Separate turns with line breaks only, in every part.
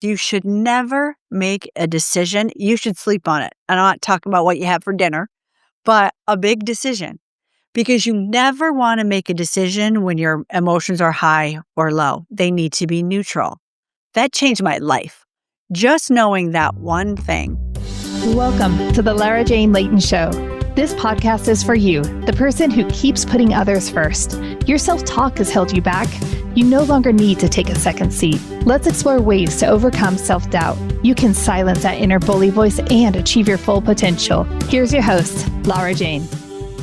You should never make a decision. You should sleep on it. I'm not talking about what you have for dinner, but a big decision, because you never want to make a decision when your emotions are high or low. They need to be neutral. That changed my life. Just knowing that one thing.
Welcome to the Jane Layton Show. This podcast is for you, the person who keeps putting others first. Your self-talk has held you back. You no longer need to take a second seat. Let's explore ways to overcome self-doubt. You can silence that inner bully voice and achieve your full potential. Here's your host, Jane.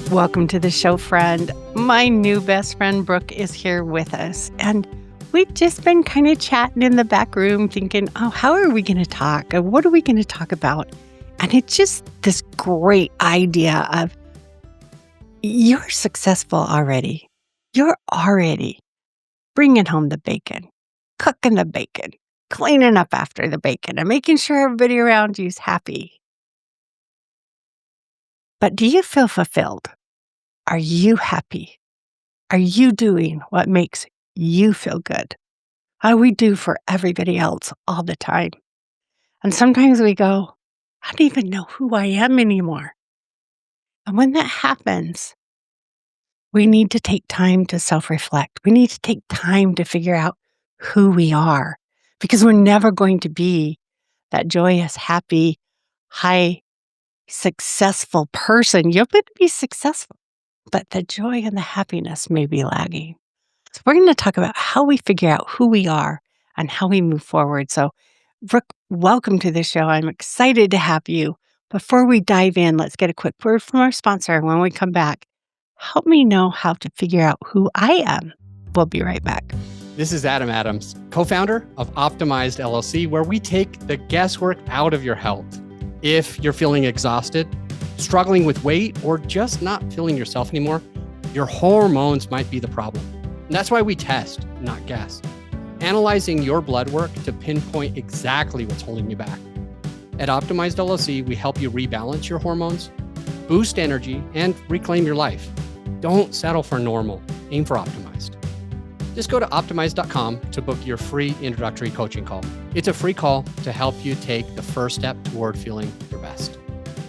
Welcome to the show, friend. My new best friend, Brooke, is here with us. And we've just been kind of chatting in the back room thinking, how are we going to talk? What are we going to talk about? And it's just this great idea of you're successful already. You're already bringing home the bacon, cooking the bacon, cleaning up after the bacon, and making sure everybody around you is happy. But do you feel fulfilled? Are you happy? Are you doing what makes you feel good? How we do for everybody else all the time. And sometimes we go, I don't even know who I am anymore. And when that happens, we need to take time to self-reflect. We need to take time to figure out who we are, because we're never going to be that joyous, happy, high, successful person. You're going to be successful, but the joy and the happiness may be lagging. So we're going to talk about how we figure out who we are and how we move forward. So Brooke, welcome to the show. I'm excited to have you. Before we dive in, let's get a quick word from our sponsor. When we come back, help me know how to figure out who I am. We'll be right back.
This is Adam Adams, co-founder of Optimized LLC, where we take the guesswork out of your health. If you're feeling exhausted, struggling with weight, or just not feeling yourself anymore, your hormones might be the problem. And that's why we test, not guess. Analyzing your blood work to pinpoint exactly what's holding you back. At Optimized LLC, we help you rebalance your hormones, boost energy, and reclaim your life. Don't settle for normal. Aim for optimized. Just go to optimized.com to book your free introductory coaching call. It's a free call to help you take the first step toward feeling your best.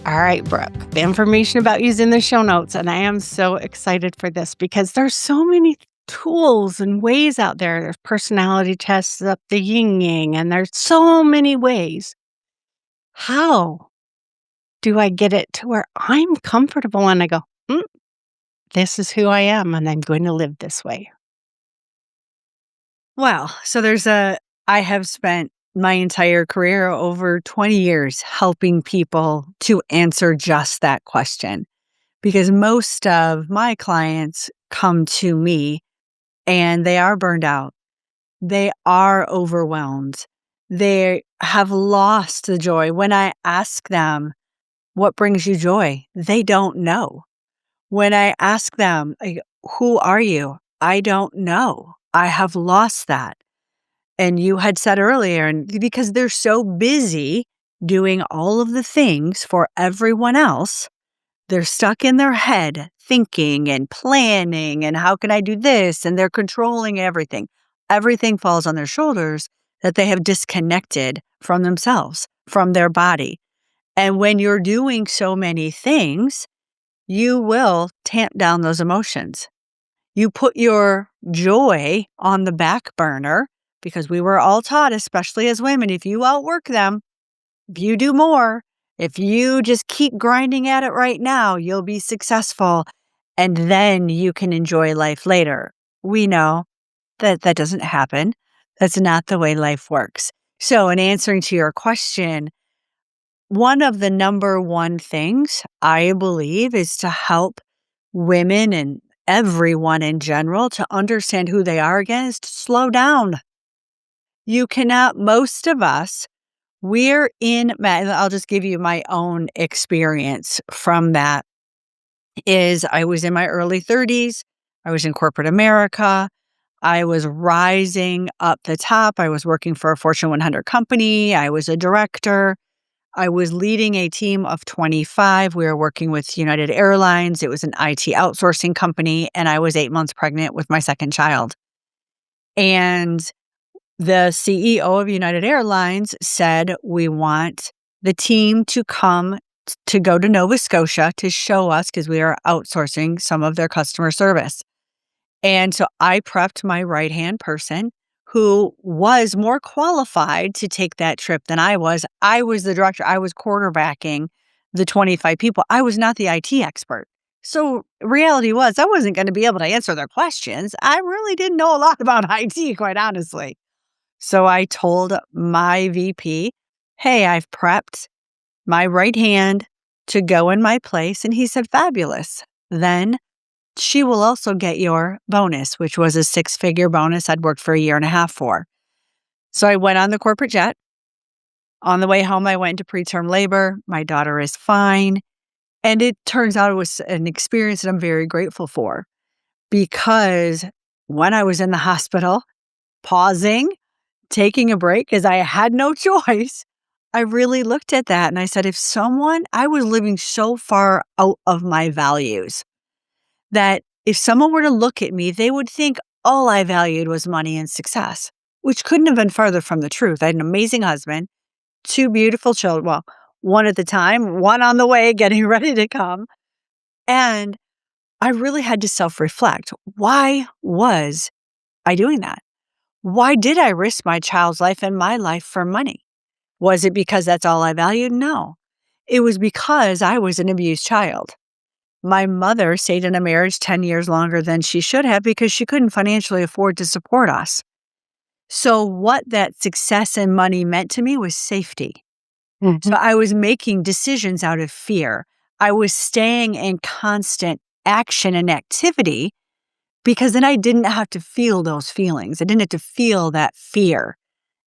All right, Brooke, the information about you is in the show notes, and I am so excited for this because there's so many tools and ways out there. There's personality tests, up the yin yang, and there's so many ways. How do I get it to where I'm comfortable and I go, this is who I am and I'm going to live this way?
Well, so I have spent my entire career, over 20 years, helping people to answer just that question, because most of my clients come to me and they are burned out. They are overwhelmed. They have lost the joy. When I ask them, what brings you joy? They don't know. When I ask them, who are you? I don't know. I have lost that. And you had said earlier, and because they're so busy doing all of the things for everyone else, they're stuck in their head thinking and planning and how can I do this? And they're controlling everything. Everything falls on their shoulders that they have disconnected from themselves, from their body. And when you're doing so many things, you will tamp down those emotions. You put your joy on the back burner, because we were all taught, especially as women, if you outwork them, if you do more, if you just keep grinding at it right now, you'll be successful, and then you can enjoy life later. We know that that doesn't happen. That's not the way life works. So in answering to your question, one of the number one things I believe is to help women and everyone in general to understand who they are again is to slow down. You cannot, most of us, I'll just give you my own experience from that, is I was in my early 30s. I was in corporate America. I was rising up the top. I was working for a Fortune 100 company. I was a director. I was leading a team of 25. We were working with United Airlines. It was an IT outsourcing company, and I was 8 months pregnant with my second child. And the CEO of United Airlines said, we want the team to come to go to Nova Scotia to show us, because we are outsourcing some of their customer service. And so I prepped my right-hand person who was more qualified to take that trip than I was. I was the director. I was quarterbacking the 25 people. I was not the IT expert. So reality was I wasn't going to be able to answer their questions. I really didn't know a lot about IT, quite honestly. So I told my VP, hey, I've prepped my right hand to go in my place. And he said, fabulous. Then she will also get your bonus, which was a 6-figure bonus I'd worked for a year and a half for. So I went on the corporate jet. On the way home, I went into preterm labor. My daughter is fine. And it turns out it was an experience that I'm very grateful for, because when I was in the hospital, pausing, taking a break, because I had no choice, I really looked at that and I said, I was living so far out of my values that if someone were to look at me, they would think all I valued was money and success, which couldn't have been further from the truth. I had an amazing husband, 2 beautiful children. Well, one at the time, one on the way, getting ready to come. And I really had to self-reflect. Why was I doing that? Why did I risk my child's life and my life for money? Was it because that's all I valued? No. It was because I was an abused child. My mother stayed in a marriage 10 years longer than she should have because she couldn't financially afford to support us. So what that success and money meant to me was safety. So I was making decisions out of fear. I was staying in constant action and activity because then I didn't have to feel those feelings. I didn't have to feel that fear.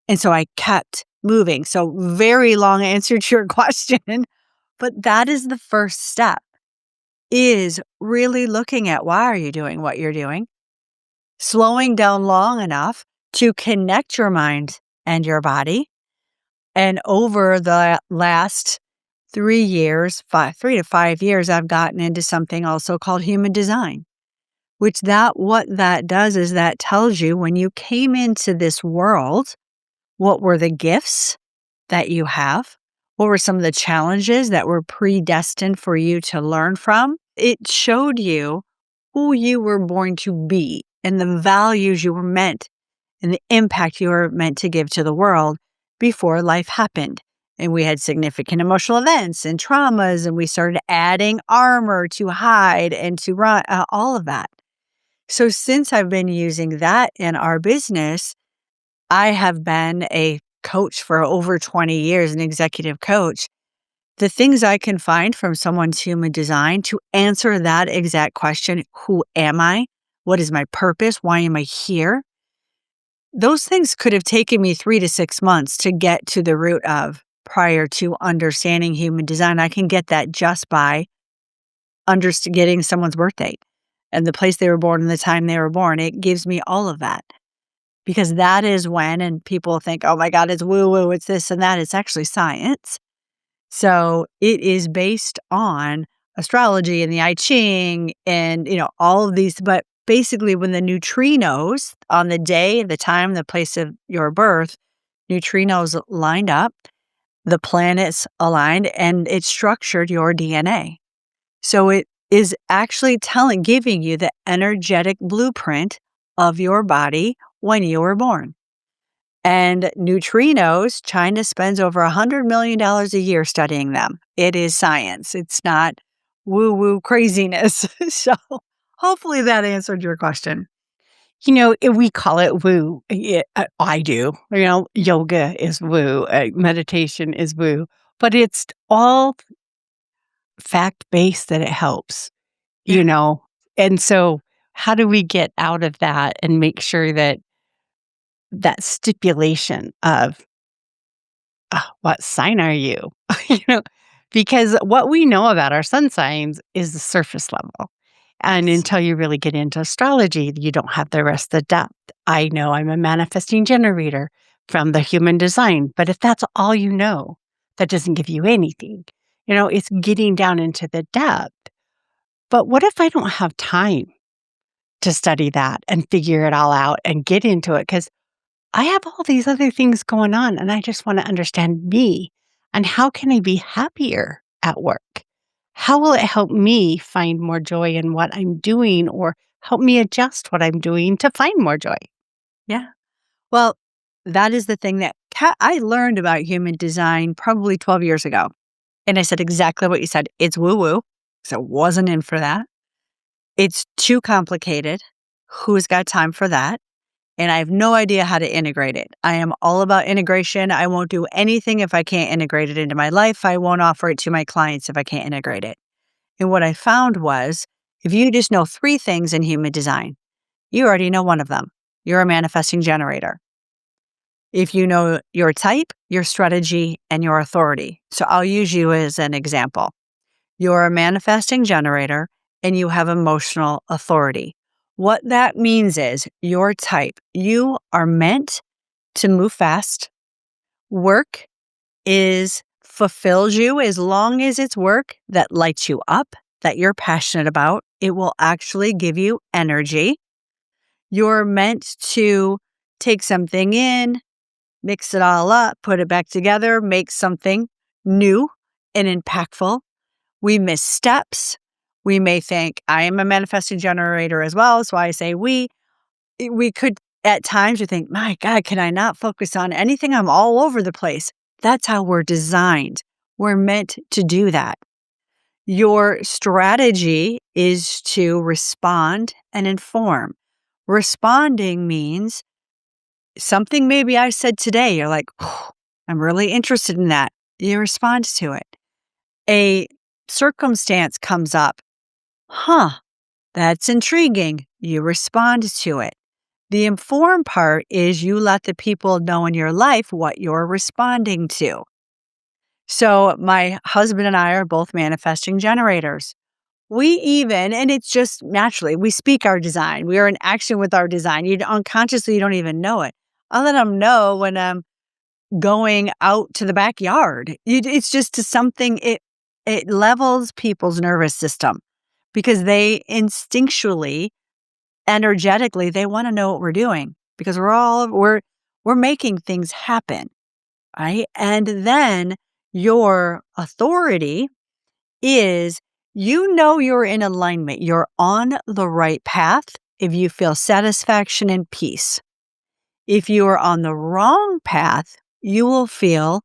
And so I kept moving. So very long answer to your question, but that is the first step, is really looking at why are you doing what you're doing, slowing down long enough to connect your mind and your body. And over the last 3 years, 3 to 5 years, I've gotten into something also called human design, which what that does is that tells you when you came into this world, what were the gifts that you have? What were some of the challenges that were predestined for you to learn from? It showed you who you were born to be and the values you were meant and the impact you were meant to give to the world before life happened. And we had significant emotional events and traumas, and we started adding armor to hide and to run, all of that. So since I've been using that in our business, I have been a coach for over 20 years, an executive coach. The things I can find from someone's human design to answer that exact question, who am I? What is my purpose? Why am I here? Those things could have taken me 3 to 6 months to get to the root of prior to understanding human design. I can get that just by getting someone's birth date and the place they were born and the time they were born. It gives me all of that. Because that is when, and people think, oh my God, it's woo-woo, it's this and that. It's actually science. So it is based on astrology and the I Ching and, all of these. But basically when the neutrinos on the day, the time, the place of your birth, neutrinos lined up, the planets aligned, and it structured your DNA. So it is actually giving you the energetic blueprint of your body when you were born. And neutrinos, China spends over $100 million a year studying them. It is science. It's not woo-woo craziness. So hopefully that answered your question.
We call it woo. I do. Yoga is woo. Meditation is woo. But it's all fact-based that it helps, And so how do we get out of that and make sure that stipulation of what sign are you? you know, because what we know about our sun signs is the surface level. And until you really get into astrology, you don't have the rest of the depth. I know I'm a manifesting generator from the human design, but if that's all you know, that doesn't give you anything. It's getting down into the depth. But what if I don't have time to study that and figure it all out and get into it? Because I have all these other things going on and I just want to understand me. And how can I be happier at work? How will it help me find more joy in what I'm doing or help me adjust what I'm doing to find more joy?
Yeah. Well, that is the thing that I learned about human design probably 12 years ago. And I said exactly what you said. It's woo woo. So wasn't in for that. It's too complicated. Who's got time for that? And I have no idea how to integrate it. I am all about integration. I won't do anything if I can't integrate it into my life. I won't offer it to my clients if I can't integrate it. And what I found was if you just know 3 things in human design, you already know one of them. You're a manifesting generator. If you know your type, your strategy, and your authority. So I'll use you as an example. You're a manifesting generator and you have emotional authority. What that means is your type, you are meant to move fast. Work fulfills you as long as it's work that lights you up, that you're passionate about. It will actually give you energy. You're meant to take something in, mix it all up, put it back together, make something new and impactful. We miss steps. We may think, I am a manifesting generator as well, so I say we. We could, at times, you think, my God, can I not focus on anything? I'm all over the place. That's how we're designed. We're meant to do that. Your strategy is to respond and inform. Responding means something maybe I said today, you're like, I'm really interested in that. You respond to it. A circumstance comes up. That's intriguing. You respond to it. The inform part is you let the people know in your life what you're responding to. So my husband and I are both manifesting generators. And it's just naturally, we speak our design. We are in action with our design. Unconsciously, you don't even know it. I'll let them know when I'm going out to the backyard. It's just something, it levels people's nervous system because they instinctually, energetically, they want to know what we're doing because we're making things happen, right? And then your authority is you're in alignment. You're on the right path if you feel satisfaction and peace. If you are on the wrong path, you will feel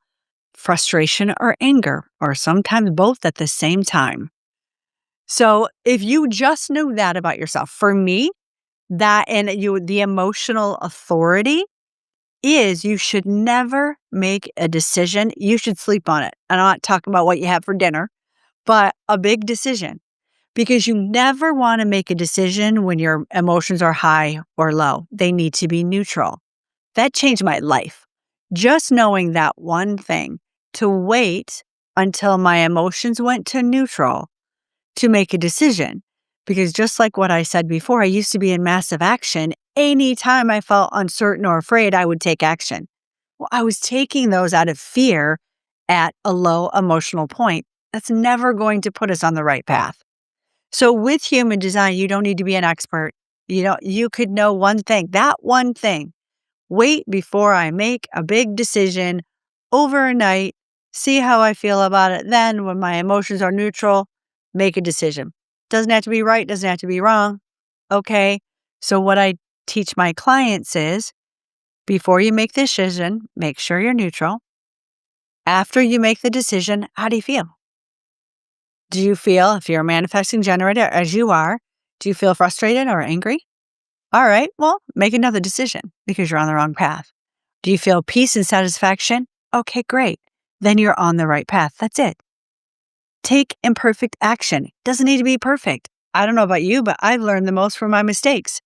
frustration or anger, or sometimes both at the same time. So if you just knew that about yourself, for me, the emotional authority is you should never make a decision. You should sleep on it. I'm not talking about what you have for dinner, but a big decision, because you never want to make a decision when your emotions are high or low. They need to be neutral. That changed my life. Just knowing that one thing, to wait until my emotions went to neutral to make a decision. Because just like what I said before, I used to be in massive action. Anytime I felt uncertain or afraid, I would take action. Well, I was taking those out of fear at a low emotional point. That's never going to put us on the right path. So with human design, you don't need to be an expert. You could know one thing, that one thing. Wait before I make a big decision overnight, see how I feel about it. Then when my emotions are neutral, make a decision. Doesn't have to be right, doesn't have to be wrong. Okay. So what I teach my clients is before you make the decision, make sure you're neutral. After you make the decision, how do you feel? Do you feel, if you're a manifesting generator, as you are, do you feel frustrated or angry? All right, well, make another decision because you're on the wrong path. Do you feel peace and satisfaction? Okay, great. Then you're on the right path. That's it. Take imperfect action. Doesn't need to be perfect. I don't know about you, but I've learned the most from my mistakes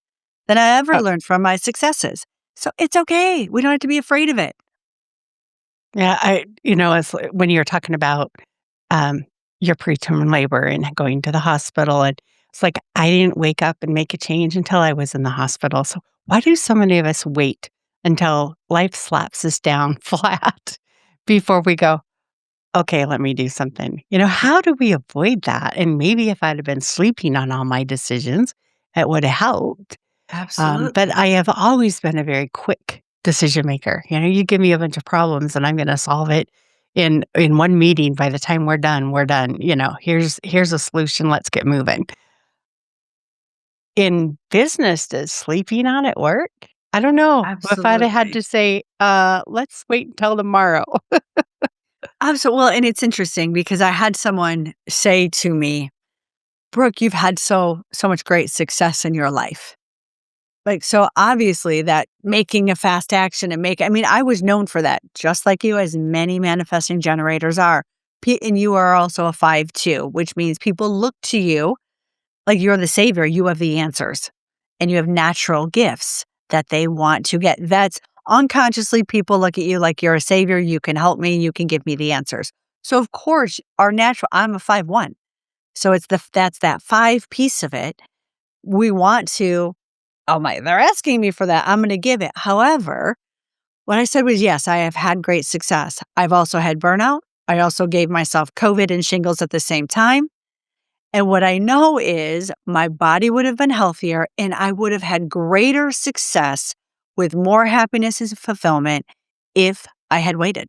than I ever learned from my successes. So it's okay. We don't have to be afraid of it.
Yeah, it's when you're talking about your preterm labor and going to the hospital, and it's like I didn't wake up and make a change until I was in the hospital. So why do so many of us wait until life slaps us down flat before we go, okay, let me do something? How do we avoid that? And maybe if I'd have been sleeping on all my decisions, it would have helped.
Absolutely.
But I have always been a very quick decision maker. You give me a bunch of problems and I'm going to solve it in one meeting. By the time we're done, we're done. Here's a solution. Let's get moving. In business, does sleeping on it work? I don't know. If I'd have had
Absolutely.
to say, let's wait until tomorrow.
Absolutely. Well, and it's interesting because I had someone say to me, Brooke, you've had so much great success in your life. Like, so obviously that making a fast action and I was known for that, just like you, as many manifesting generators are. And you are also a 5-2, which means people look to you like you're the savior. You have the answers and you have natural gifts that they want to get. That's unconsciously people look at you like you're a savior. You can help me. You can give me the answers. So of course, I'm a 5-1. So that's that 5 piece of it. We want to, they're asking me for that. I'm going to give it. However, what I said was, yes, I have had great success. I've also had burnout. I also gave myself COVID and shingles at the same time. And what I know is my body would have been healthier and I would have had greater success with more happiness and fulfillment if I had waited.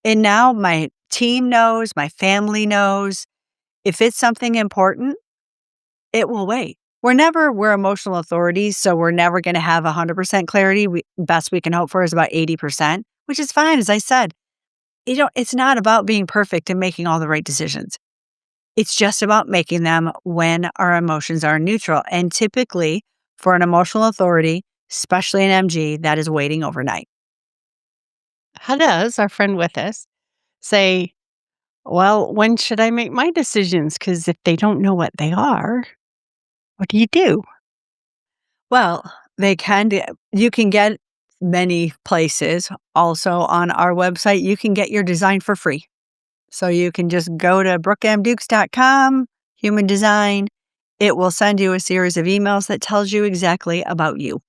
And now my team knows, my family knows, if it's something important, it will wait. We're emotional authorities, so we're never going to have 100% clarity. Best we can hope for is about 80%, which is fine. As I said, it's not about being perfect and making all the right decisions. It's just about making them when our emotions are neutral. And typically, for an emotional authority, especially an MG, that is waiting overnight.
How does our friend with us say, well, when should I make my decisions? Because if they don't know what they are, what do you do?
Well, you can get many places. Also on our website, you can get your design for free. So you can just go to brookemdukes.com, human design. It will send you a series of emails that tells you exactly about you.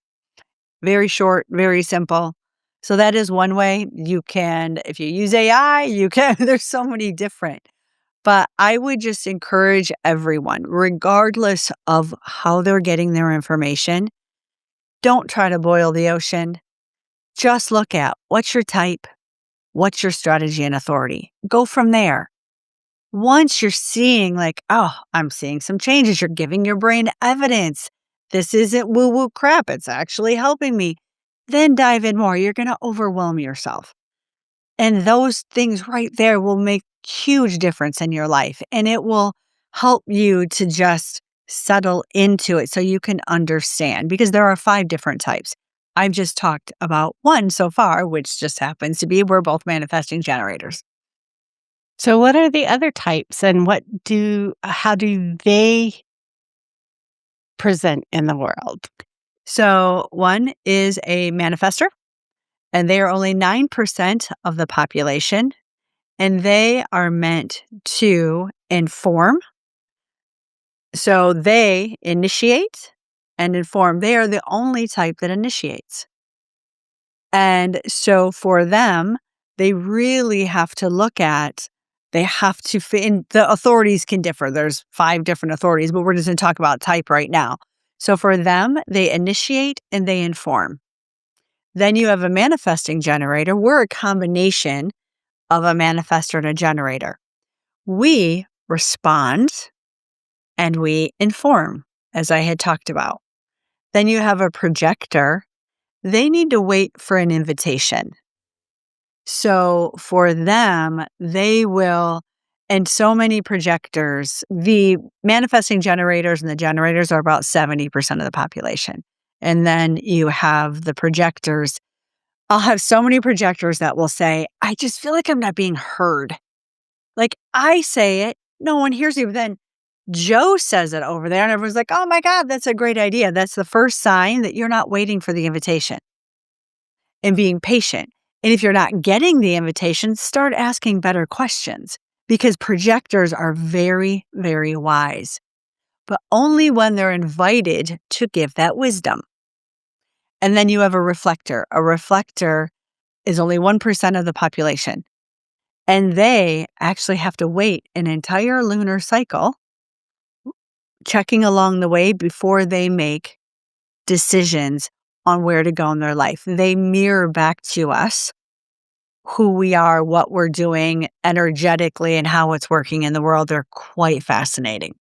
Very short, very simple. So that is one way you can, if you use AI, there's so many different. But I would just encourage everyone, regardless of how they're getting their information, don't try to boil the ocean. Just look at what's your type, what's your strategy and authority. Go from there. Once you're seeing I'm seeing some changes, you're giving your brain evidence. This isn't woo-woo crap. It's actually helping me. Then dive in more. You're going to overwhelm yourself. And those things right there will make huge difference in your life. And it will help you to just settle into it so you can understand, because there are 5 different types. I've just talked about one so far, which just happens to be we're both manifesting generators.
So what are the other types and how do they present in the world?
So one is a manifester, and they are only 9% of the population, and they are meant to inform. So they initiate and inform. They are the only type that initiates. And so for them, they really have to they have to fit in. The authorities can differ. There's 5 different authorities, but we're just going to talk about type right now. So for them, they initiate and they inform. Then you have a manifesting generator. We're a combination of a manifestor and a generator. We respond and we inform, as I had talked about. Then you have a projector. They need to wait for an invitation. So for them, they will, and so many projectors, the manifesting generators and the generators are about 70% of the population. And then you have the projectors. I'll have so many projectors that will say, I just feel like I'm not being heard. Like I say it, no one hears you. But then Joe says it over there and everyone's like, oh my God, that's a great idea. That's the first sign that you're not waiting for the invitation and being patient. And if you're not getting the invitation, start asking better questions, because projectors are very, very wise, but only when they're invited to give that wisdom. And then you have a reflector. A reflector is only 1% of the population. And they actually have to wait an entire lunar cycle, checking along the way before they make decisions on where to go in their life. They mirror back to us who we are, what we're doing energetically, and how it's working in the world. They're quite fascinating.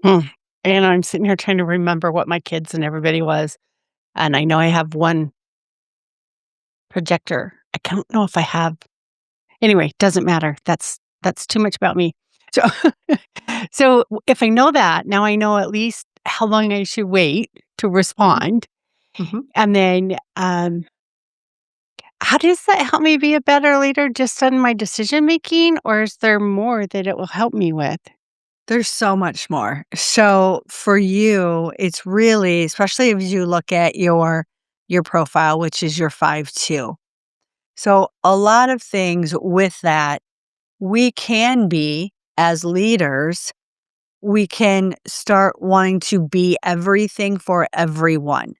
Hmm. And I'm sitting here trying to remember what my kids and everybody was. And I know I have one projector. I don't know if I have. Anyway, doesn't matter. That's too much about me. So, so if I know that, now I know at least how long I should wait to
Mhm,
respond.
mhm.
And then, how does that help me be a better leader just on my decision making, or is there more that it will help me with?
There's so much more. So for you, it's really, especially if you look at your profile, which is your 5-2. So a lot of things with that, we can be as leaders, we can start wanting to be everything for everyone.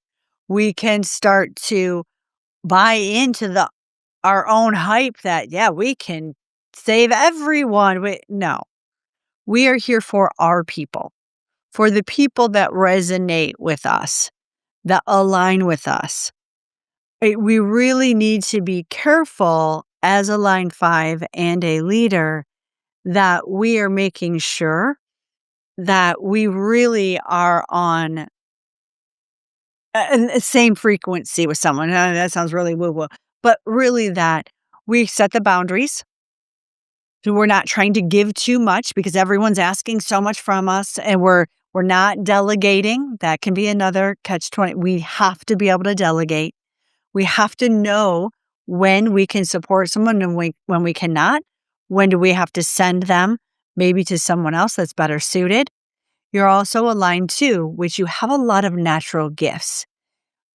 We can start to buy into the our own hype that, yeah, we can save everyone. No, we are here for our people, for the people that resonate with us, that align with us. We really need to be careful as a line 5 and a leader that we are making sure that we really are on the same frequency with someone. That sounds really woo woo, but really that we set the boundaries. So we're not trying to give too much because everyone's asking so much from us, and we're not delegating. That can be another catch 20. We have to be able to delegate. We have to know when we can support someone and when we cannot. When do we have to send them maybe to someone else that's better suited? You're also aligned too, which you have a lot of natural gifts.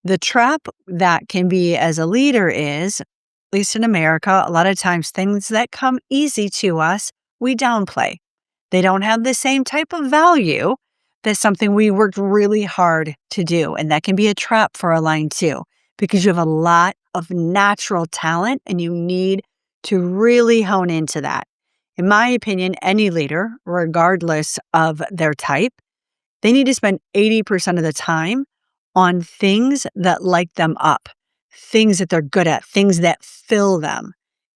The trap that can be as a leader is, at least in America, a lot of times things that come easy to us, we downplay. They don't have the same type of value that's something we worked really hard to do. And that can be a trap for a line too, because you have a lot of natural talent and you need to really hone into that. In my opinion, any leader, regardless of their type, they need to spend 80% of the time on things that light them up, things that they're good at, things that fill them.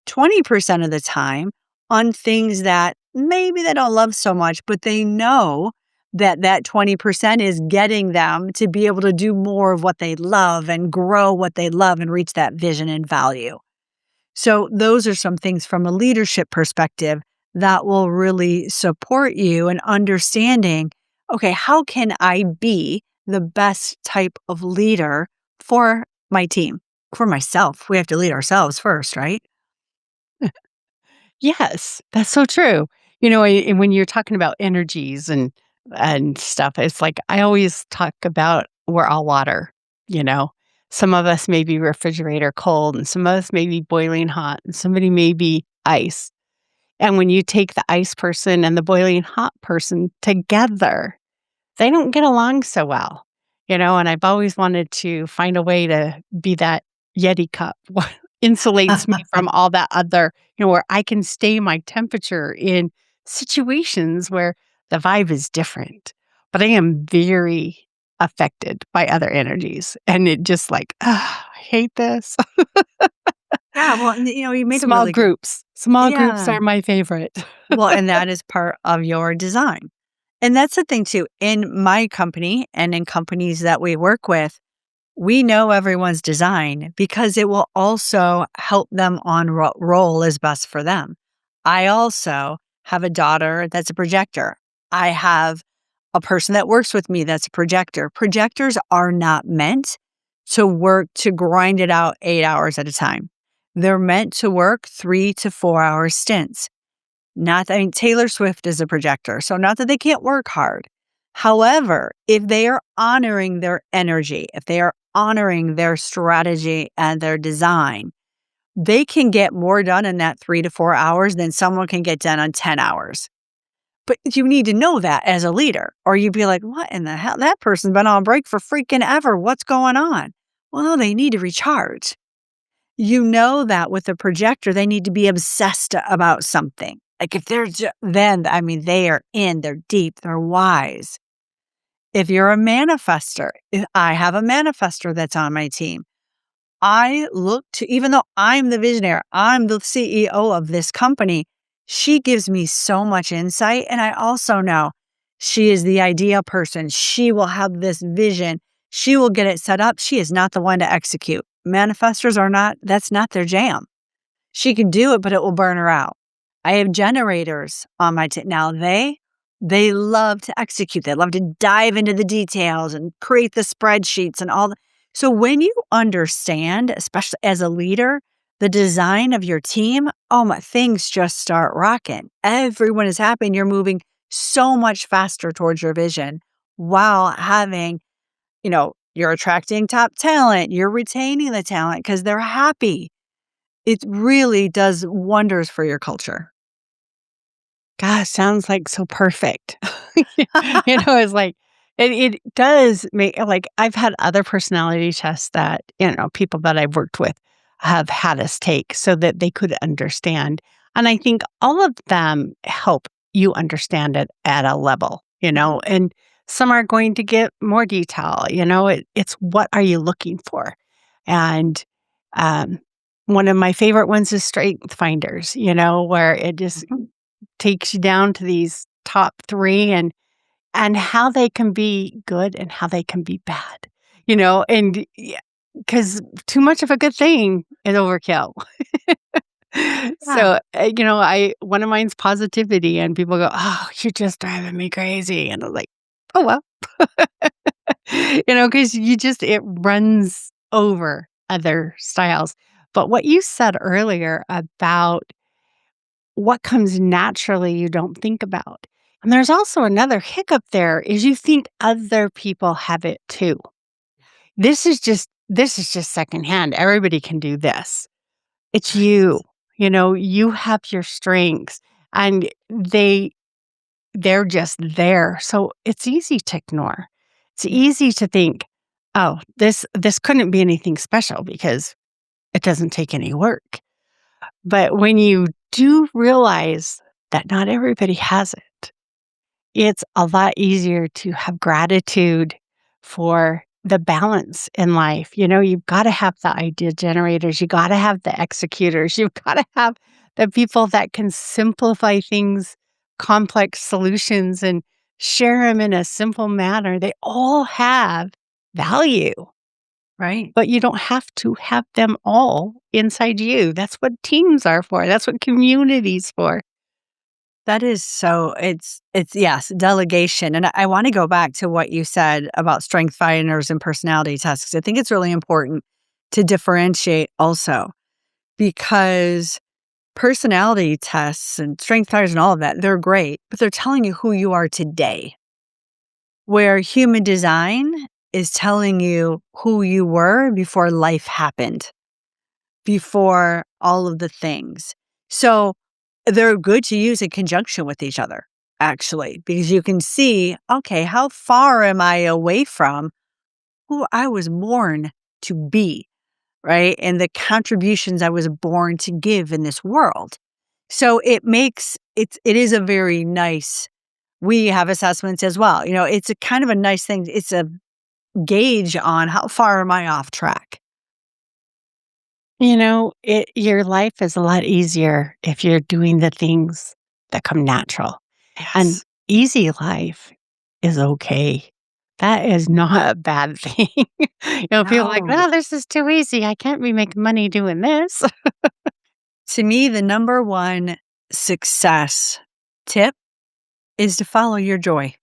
20% of the time on things that maybe they don't love so much, but they know that that 20% is getting them to be able to do more of what they love and grow what they love and reach that vision and value. So those are some things from a leadership perspective that will really support you in understanding, okay, how can I be the best type of leader for my team, for myself? We have to lead ourselves first, right?
Yes, that's so true. And when you're talking about energies and stuff, it's like I always talk about we're all water, you know. Some of us may be refrigerator cold and some of us may be boiling hot and somebody may be ice. And when you take the ice person and the boiling hot person together, they don't get along so well, and I've always wanted to find a way to be that Yeti cup, what insulates me from all that other, where I can stay my temperature in situations where the vibe is different. But I am very affected by other energies. And it just like, I hate this.
Yeah, well, and, you made a
Small
really good.
groups. Small groups
Yeah.
are my favorite.
Well, and that is part of your design. And that's the thing too. In my company and in companies that we work with, we know everyone's design because it will also help them on what role is best for them. I also have a daughter that's a projector. I have a person that works with me that's a projector. Projectors are not meant to work to grind it out 8 hours at a time. They're meant to work 3 to 4 hour stints. Not that, I mean, Taylor Swift is a projector, so not that they can't work hard. However, if they are honoring their energy, if they are honoring their strategy and their design, they can get more done in that 3 to 4 hours than someone can get done on 10 hours. But you need to know that as a leader, or you'd be like, what in the hell? That person's been on break for freaking ever. What's going on? Well, no, they need to recharge. You know that with a projector, they need to be obsessed about something. Like if they're then, I mean, they are in, they're deep, they're wise. If you're a manifester, I have a manifester that's on my team. I look to, even though I'm the visionary, I'm the CEO of this company, she gives me so much insight. And I also know she is the ideal person. She will have this vision. She will get it set up. She is not the one to execute. Manifestors are not, that's not their jam. She can do it, but it will burn her out. I have generators on my team. Now they love to execute. They love to dive into the details and create the spreadsheets and all. So when you understand, especially as a leader, the design of your team, oh my, things just start rocking. Everyone is happy and you're moving so much faster towards your vision while having, you're attracting top talent, you're retaining the talent because they're happy. It really does wonders for your culture.
Gosh, sounds like so perfect. It's like, it does make, like, I've had other personality tests that, people that I've worked with have had us take so that they could understand. And I think all of them help you understand it at a level, and some are going to get more detail, it's what are you looking for? And, one of my favorite ones is Strength Finders, where it just takes you down to these top 3 and how they can be good and how they can be bad, and because too much of a good thing is overkill.
Yeah.
So, I one of mine's positivity, and people go, "Oh, you're just driving me crazy," and I'm like, "Oh well," because it runs over other styles. But what you said earlier about what comes naturally you don't think about. And there's also another hiccup there is you think other people have it too. This is just secondhand. Everybody can do this. It's you. You have your strengths and they're just there. So it's easy to ignore. It's
Yeah.
easy to think, oh, this couldn't be anything special because it doesn't take any work. But when you do realize that not everybody has it, it's a lot easier to have gratitude for the balance in life. You've got to have the idea generators, you got to have the executors, you've got to have the people that can simplify things, complex solutions, and share them in a simple manner. They all have value.
Right.
But you don't have to have them all inside you. That's what teams are for. That's what community's for.
That is so it's yes, delegation. And I want to go back to what you said about strength finders and personality tests, 'cause I think it's really important to differentiate also because personality tests and strength finders and all of that, they're great, but they're telling you who you are today. Where human design is telling you who you were before life happened, before all of the things. So they're good to use in conjunction with each other, actually, because you can see, okay, how far am I away from who I was born to be, right? And the contributions I was born to give in this world. So it is a very nice, we have assessments as well. It's a kind of a nice thing. It's a gauge on how far am I off track.
Your life is a lot easier if you're doing the things that come natural. And
Yes.
easy life is okay. That is not a bad thing. People are like,
No.
"Oh, this is too easy. I can't be making money doing this."
To me, the number one success tip is to follow your joy.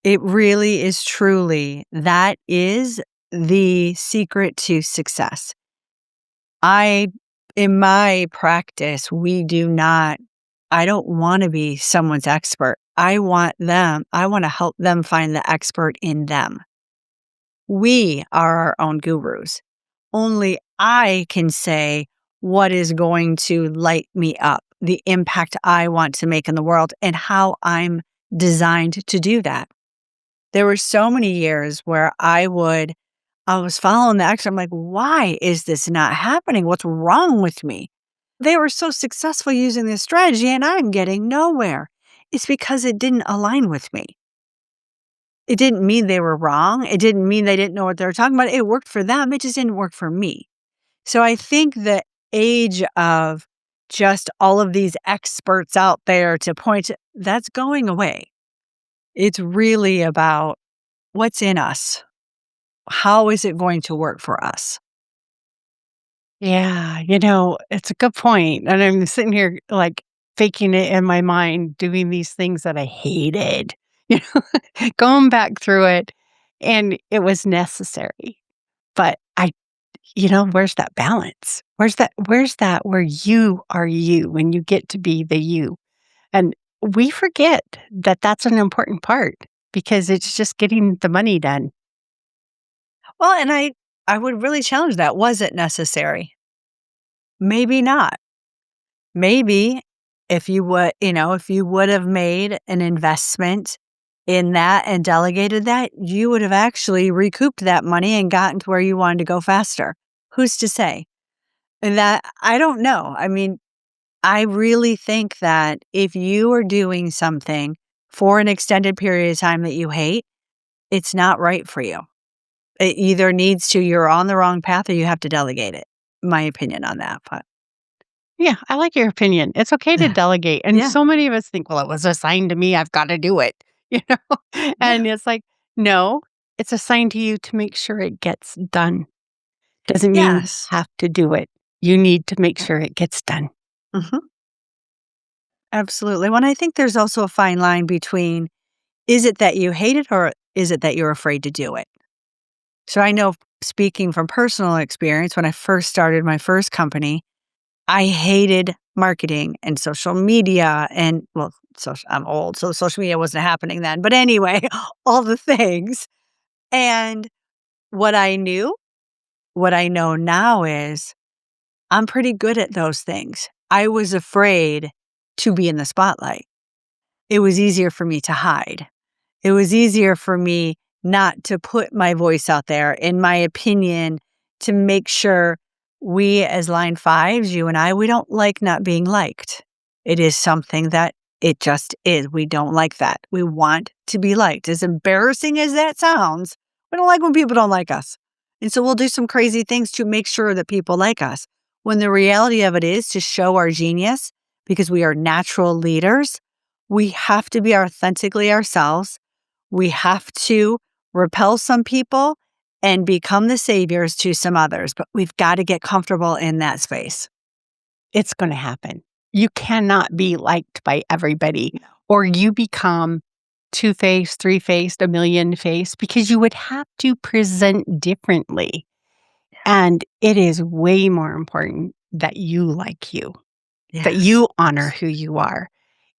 It really is truly, that is the secret to success. In my practice, I don't want to be someone's expert. I want to help them find the expert in them. We are our own gurus. Only I can say what is going to light me up, the impact I want to make in the world, and how I'm designed to do that. There were so many years where I was following the expert. I'm like, why is this not happening? What's wrong with me? They were so successful using this strategy and I'm getting nowhere. It's because it didn't align with me. It didn't mean they were wrong. It didn't mean they didn't know what they were talking about. It worked for them. It just didn't work for me. So I think the age of just all of these experts out there to point to, that's going away. It's really about what's in us. How is it going to work for us?
Yeah, it's a good point. And I'm sitting here like faking it in my mind, doing these things that I hated, you going back through it. And it was necessary. But where's that balance? Where's that where you are you when you get to be the you? And we forget that that's an important part because it's just getting the money done.
Well, and I would really challenge that. Was it necessary? Maybe not. Maybe if you would have made an investment in that and delegated that, you would have actually recouped that money and gotten to where you wanted to go faster. Who's to say? And that I don't know. I mean, I really think that if you are doing something for an extended period of time that you hate, it's not right for you. It either needs to, you're on the wrong path or you have to delegate it. My opinion on that. But
Yeah, I like your opinion. It's okay to delegate. And
yeah,
so many of us think, well, it was assigned to me. I've got to do it. You know?
yeah,
And it's like, no, it's assigned to you to make sure it gets done. Doesn't mean you
yes.
have to do it. You need to make sure it gets done.
Mhm. Absolutely. When I think there's also a fine line between, is it that you hate it or is it that you're afraid to do it? So I know, speaking from personal experience, when I first started my first company, I hated marketing and social media and, well, I'm old, so social media wasn't happening then. But anyway, all the things. And what I knew, what I know now is I'm pretty good at those things. I was afraid to be in the spotlight. It was easier for me to hide. It was easier for me not to put my voice out there, in my opinion, to make sure we as line fives, you and I, we don't like not being liked. It is something that it just is. We don't like that. We want to be liked. As embarrassing as that sounds, we don't like when people don't like us. And so we'll do some crazy things to make sure that people like us. When the reality of it is to show our genius, because we are natural leaders, we have to be authentically ourselves. We have to repel some people and become the saviors to some others, but we've got to get comfortable in that space.
It's going to happen. You cannot be liked by everybody, or you become two-faced, three-faced, a million-faced, because you would have to present differently. And it is way more important that you like you, that
Yes.
you honor who you are.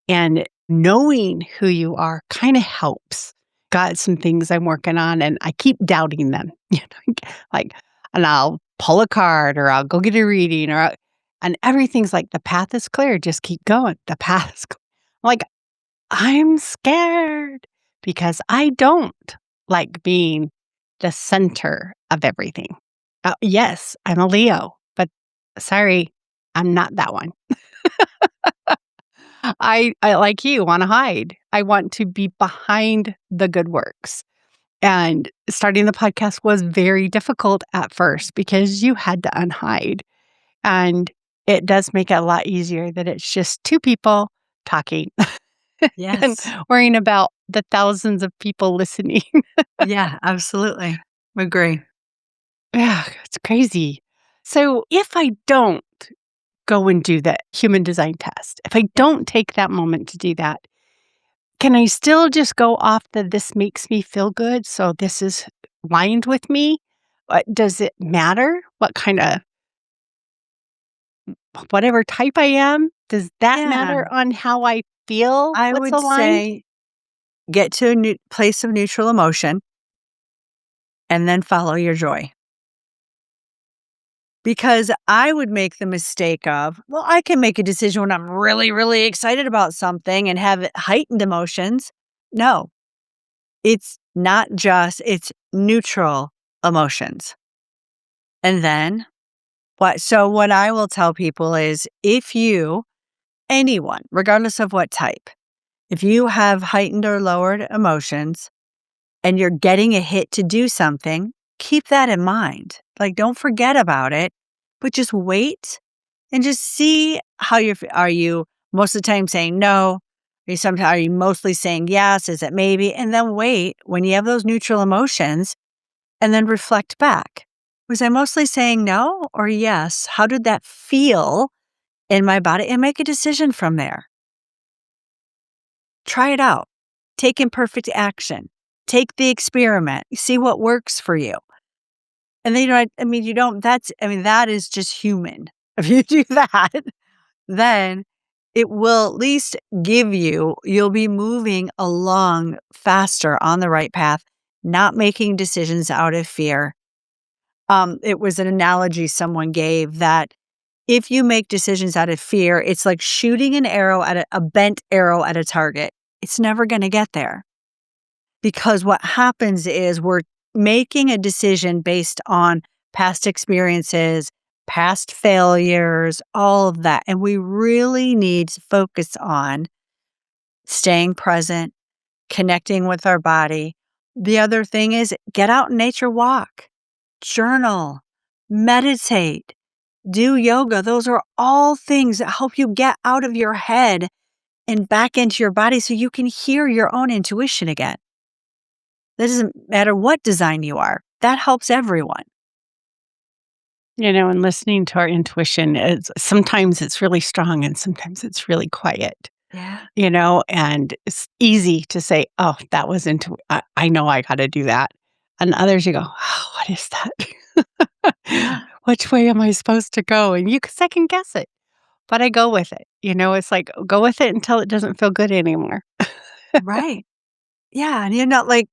And knowing who you are kind of helps. Got some things I'm working on and I keep doubting them. Like, and I'll pull a card or I'll go get a reading and everything's like, the path is clear. Just keep going. The path is clear. Like, I'm scared because I don't like being the center of everything. Yes, I'm a Leo, but sorry, I'm not that one. I like you, wanna hide. I want to be behind the good works. And starting the podcast was very difficult at first because you had to unhide. And it does make it a lot easier that it's just two people talking and
Yes.
worrying about the thousands of people listening.
Yeah, absolutely. Agree.
Yeah, it's crazy. So if I don't go and do the human design test, if I don't take that moment to do that, can I still just go off the "this makes me feel good, so this is lined with me"? Does it matter what kinda whatever type I am? Does that
Yeah.
matter on how I feel
I
what's
would
aligned?
say get to a new place of neutral emotion and then follow your joy. Because I would make the mistake of, well, I can make a decision when I'm really, really excited about something and have heightened emotions. No, it's not just, it's neutral emotions. And then what I will tell people is if you, anyone, regardless of what type, if you have heightened or lowered emotions, and you're getting a hit to do something, keep that in mind. Like, don't forget about it, but just wait and just see how are you most of the time saying no? Are you mostly saying yes? Is it maybe? And then wait when you have those neutral emotions and then reflect back. Was I mostly saying no or yes? How did that feel in my body? And make a decision from there. Try it out. Take imperfect action. Take the experiment. See what works for you. And then, that is just human. If you do that, then it will at least you'll be moving along faster on the right path, not making decisions out of fear. It was an analogy someone gave that if you make decisions out of fear, it's like shooting an arrow at a bent arrow at a target. It's never going to get there. Because what happens is we're making a decision based on past experiences, past failures, all of that. And we really need to focus on staying present, connecting with our body. The other thing is get out in nature, walk, journal, meditate, do yoga. Those are all things that help you get out of your head and back into your body so you can hear your own intuition again. That doesn't matter what design you are. That helps everyone.
And listening to our intuition sometimes it's really strong and sometimes it's really quiet.
Yeah.
And it's easy to say, oh, that was I know I got to do that. And others you go, oh, what is that?
Yeah.
Which way am I supposed to go? And you can second guess it, but I go with it. It's like, go with it until it doesn't feel good anymore.
Right. Yeah. And you're not like,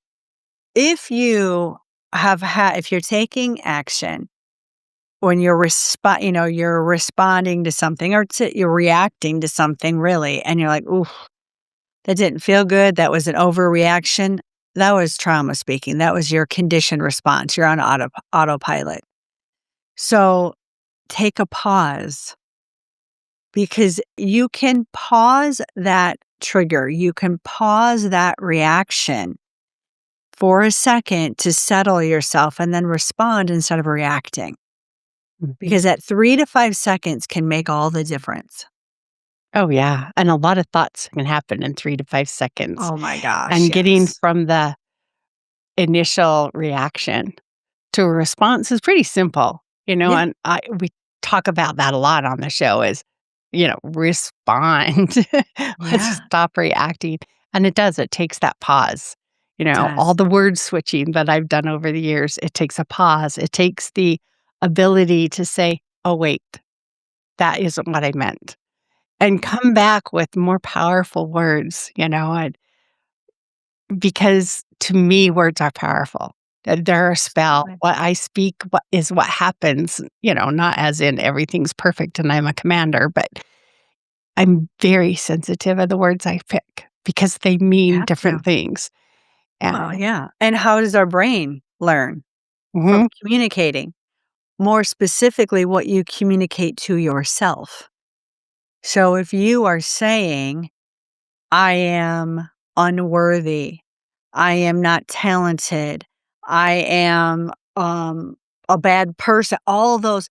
if you're taking action when you're responding to something you're reacting to something really, and you're like, ooh, that didn't feel good. That was an overreaction. That was trauma speaking. That was your conditioned response. You're on autopilot. So take a pause because you can pause that trigger. You can pause that reaction for a second to settle yourself and then respond instead of reacting. Because that 3 to 5 seconds can make all the difference.
Oh, yeah. And a lot of thoughts can happen in 3 to 5 seconds.
Oh my gosh.
And getting
yes.
from the initial reaction to a response is pretty simple,
Yeah.
and we talk about that a lot on the show is, respond. Let's
Yeah.
stop reacting. And it takes that pause. All
Does.
the word switching that I've done over the years, it takes a pause. It takes the ability to say, oh, wait, that isn't what I meant. And come back with more powerful words, because to me, words are powerful. They're a spell.
Absolutely.
What I speak is what happens, not as in everything's perfect and I'm a commander, but I'm very sensitive of the words I pick because they mean
Have to.
different things.
Well,
And
yeah. And how does our brain learn? From
Mhm.
communicating. More specifically, what you communicate to yourself. So if you are saying, I am unworthy, I am not talented, I am a bad person, all those,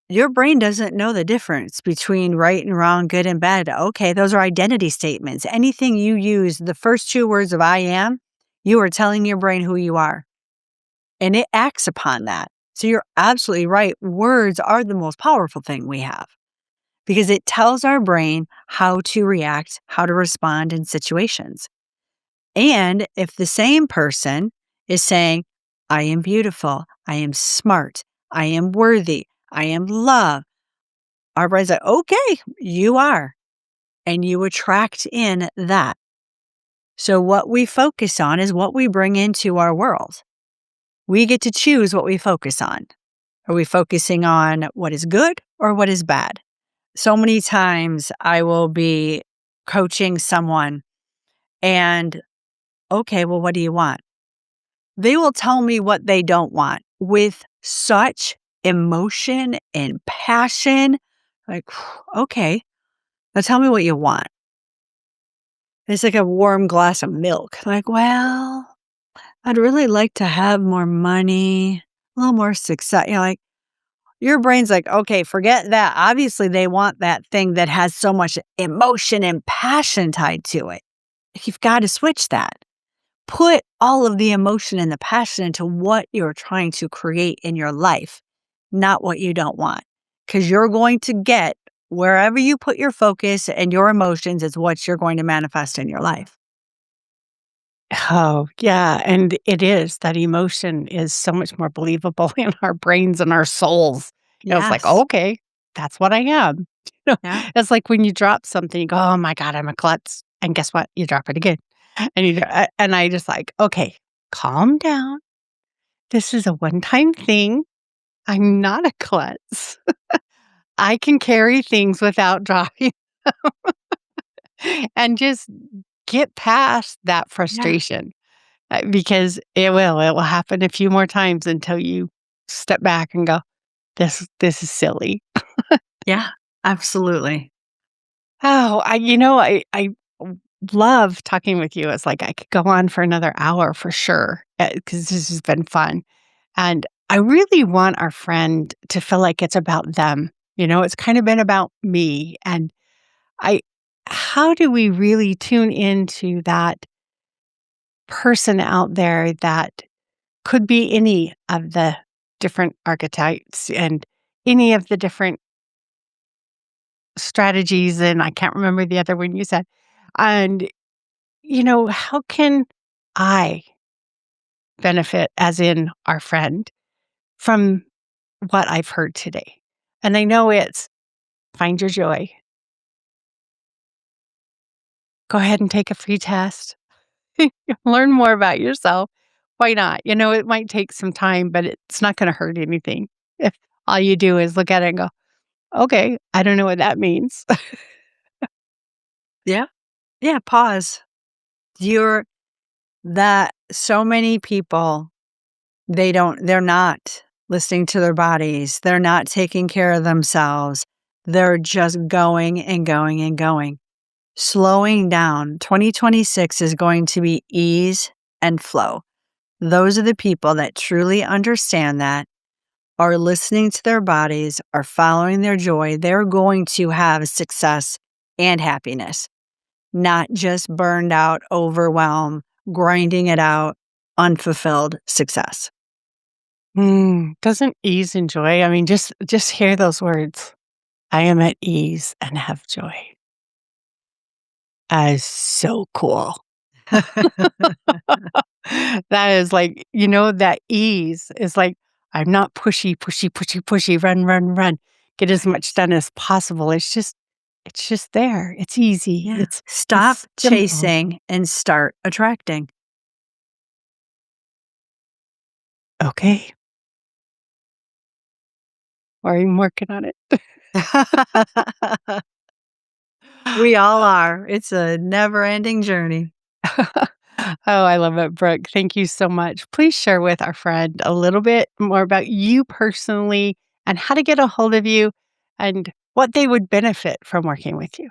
your brain doesn't know the difference between right and wrong, good and bad. Okay, those are identity statements. Anything you use, the first 2 words of I am, you are telling your brain who you are. And it acts upon that. So you're absolutely right. Words are the most powerful thing we have because it tells our brain how to react, how to respond in situations. And if the same person is saying, I am beautiful, I am smart, I am worthy, I am loved, our brain's like, okay, you are. And you attract in that. So what we focus on is what we bring into our world. We get to choose what we focus on. Are we focusing on what is good or what is bad? So many times I will be coaching someone and, okay, well, what do you want? They will tell me what they don't want with such emotion and passion. Like, okay, now tell me what you want. It's like a warm glass of milk. Like, well, I'd really like to have more money, a little more success. Like your brain's like, okay, forget that. Obviously, they want that thing that has so much emotion and passion tied to it. You've got to switch that. Put all of the emotion and the passion into what you're trying to create in your life, not what you don't want. Because you're going to get wherever you put your focus and your emotions is what you're going to manifest in your life.
Oh, yeah, and it is. That emotion is so much more believable in our brains and our souls. It's like,
Yes.
"Okay, that's what I am."
Yeah.
It's like when you drop something, you go, "Oh my god, I'm a klutz." And guess what? You drop it again. And I just like, "Okay, calm down. This is a one-time thing. I'm not a klutz. I can carry things without dropping." And just get past that
Yeah.
frustration. Because it will happen a few more times until you step back and go, "This is silly."
Yeah. Absolutely.
Oh, I love talking with you. It's like I could go on for another hour for sure, because this has been fun, and I really want our friend to feel like it's about them. It's kind of been about me, and I how do we really tune into that person out there that could be any of the different archetypes and any of the different strategies, and I can't remember the other one you said. And, how can I benefit, as in our friend, from what I've heard today? And I know it's find your joy. Go ahead and take a free test. Learn more about yourself. Why not? It might take some time, but it's not going to hurt anything if all you do is look at it and go, okay, I don't know what that means.
Yeah. Yeah. Pause. You're that so many people, they're not listening to their bodies. They're not taking care of themselves. They're just going and going and going. Slowing down. 2026 is going to be ease and flow. Those are the people that truly understand that, are listening to their bodies, are following their joy. They're going to have success and happiness, not just burned out, overwhelmed, grinding it out, unfulfilled success.
Doesn't ease and joy? I mean, just hear those words. I am at ease and have joy. That is so cool. That is like, that ease is like, I'm not pushy, pushy, pushy, pushy, run, run, run. Get as much done as possible. It's just there. It's easy.
Yeah. Stop
It's simple.
chasing and start attracting.
Okay. Or I'm working on it.
We all are. It's a never ending journey.
Oh, I love it, Brooke. Thank you so much. Please share with our friend a little bit more about you personally and how to get a hold of you and what they would benefit from working with you.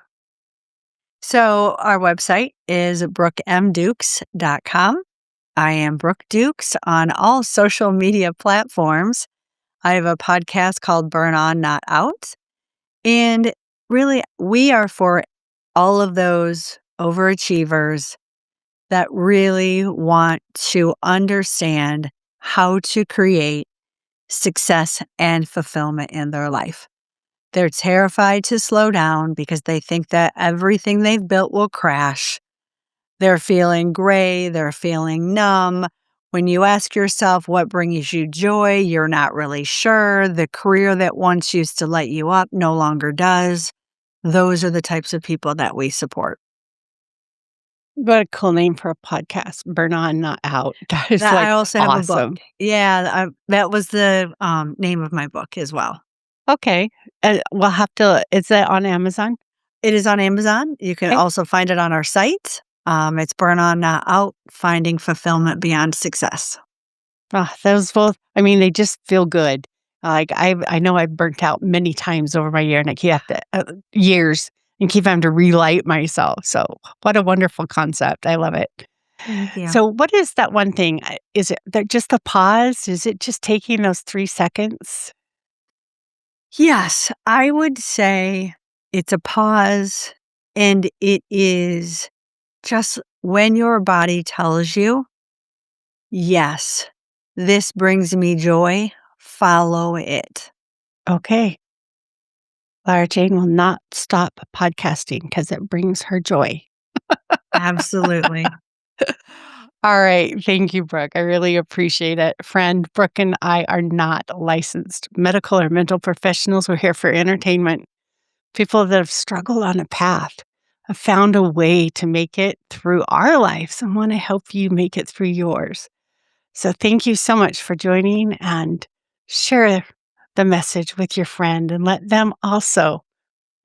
So our website is brookemdukes.com. I am Brooke Dukes on all social media platforms. I have a podcast called Burn On, Not Out. And really, we are for all of those overachievers that really want to understand how to create success and fulfillment in their life. They're terrified to slow down because they think that everything they've built will crash. They're feeling gray, they're feeling numb. When you ask yourself what brings you joy, you're not really sure. The career that once used to light you up no longer does. Those are the types of people that we support.
What a cool name for a podcast. Burn On, Not Out. That is
That I
like
also have a book.
awesome.
Yeah, that was the name of my book as well.
Okay. We'll have to, is it on Amazon?
It is on Amazon. You can
Okay.
also find it on our site. It's Burn On, Not Out, Finding Fulfillment Beyond Success.
Those both, I mean, they just feel good. Like I know I've burnt out many times over my year and I keep years and keep having to relight myself. So what a wonderful concept. I love it.
Thank you.
So, what is that one thing? Is it just the pause? Is it just taking those 3 seconds?
Yes, I would say it's a pause, and it is just when your body tells you, yes, this brings me joy, follow it.
Okay. Lara Jane will not stop podcasting because it brings her joy.
Absolutely.
All right. Thank you, Brooke. I really appreciate it. Friend, Brooke and I are not licensed medical or mental professionals. We're here for entertainment. People that have struggled on a path, have found a way to make it through our lives and want to help you make it through yours. So thank you so much for joining, and share the message with your friend and let them also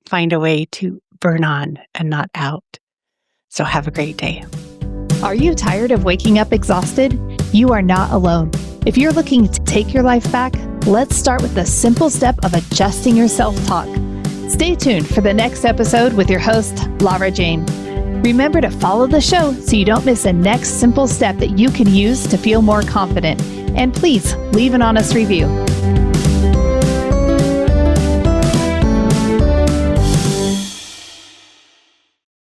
find a way to burn on and not out. So have a great day.
Are you tired of waking up exhausted? You are not alone. If you're looking to take your life back, let's start with the simple step of adjusting your self-talk. Stay tuned for the next episode with your host, Lara Jane. Remember to follow the show so you don't miss a next simple step that you can use to feel more confident. And please leave an honest review.